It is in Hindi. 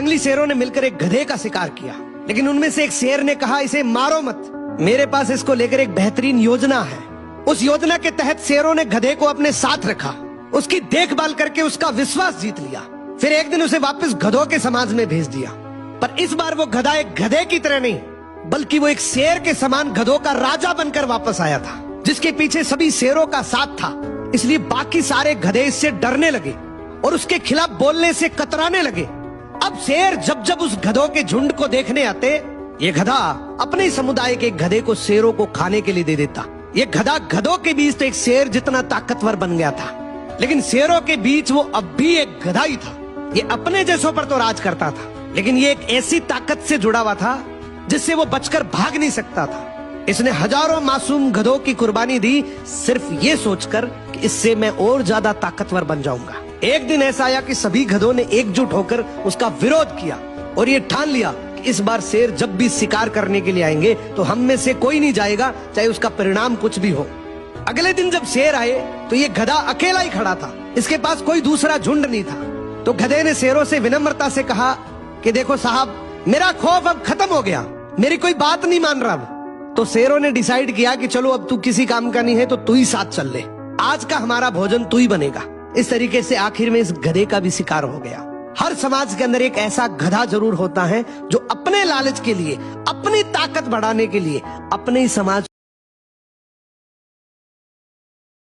जंगली शेरों ने मिलकर एक गधे का शिकार किया, लेकिन उनमें से एक शेर ने कहा, इसे मारो मत, मेरे पास इसको लेकर एक बेहतरीन योजना है। उस योजना के तहत शेरों ने गधे को अपने साथ रखा, उसकी देखभाल करके उसका विश्वास जीत लिया। फिर एक दिन उसे वापस गधों के समाज में भेज दिया। पर इस बार वो गधा एक गधे की तरह नहीं, बल्कि वो एक शेर के समान गधों का राजा बनकर वापस आया था, जिसके पीछे सभी शेरों का साथ था। इसलिए बाकी सारे गधे इससे डरने लगे और उसके खिलाफ बोलने से कतराने लगे। अब शेर जब जब उस गधों के झुंड को देखने आते, ये गधा अपने ही समुदाय के गधे को शेरों को खाने के लिए दे देता। ये गधा गधों के बीच तो एक शेर जितना ताकतवर बन गया था, लेकिन शेरों के बीच वो अब भी एक गधा ही था। ये अपने जैसों पर तो राज करता था, लेकिन ये एक ऐसी ताकत से जुड़ा हुआ था जिससे वो बचकर भाग नहीं सकता था। इसने हजारों मासूम गधों की कुर्बानी दी, सिर्फ ये सोचकर कि इससे मैं और ज्यादा ताकतवर बन जाऊंगा। एक दिन ऐसा आया कि सभी गधों ने एकजुट होकर उसका विरोध किया और ये ठान लिया कि इस बार शेर जब भी शिकार करने के लिए आएंगे तो हम में से कोई नहीं जाएगा, चाहे उसका परिणाम कुछ भी हो। अगले दिन जब शेर आए तो ये गधा अकेला ही खड़ा था, इसके पास कोई दूसरा झुंड नहीं था। तो गधे ने शेरों से विनम्रता से कहा कि देखो साहब, मेरा खौफ अब खत्म हो गया, मेरी कोई बात नहीं मान रहा। तो शेरों ने डिसाइड किया कि चलो अब तू किसी काम का नहीं है तो तू ही साथ चल ले, आज का हमारा भोजन तू ही बनेगा। इस तरीके से आखिर में इस गधे का भी शिकार हो गया। हर समाज के अंदर एक ऐसा गधा जरूर होता है जो अपने लालच के लिए, अपनी ताकत बढ़ाने के लिए अपने ही समाज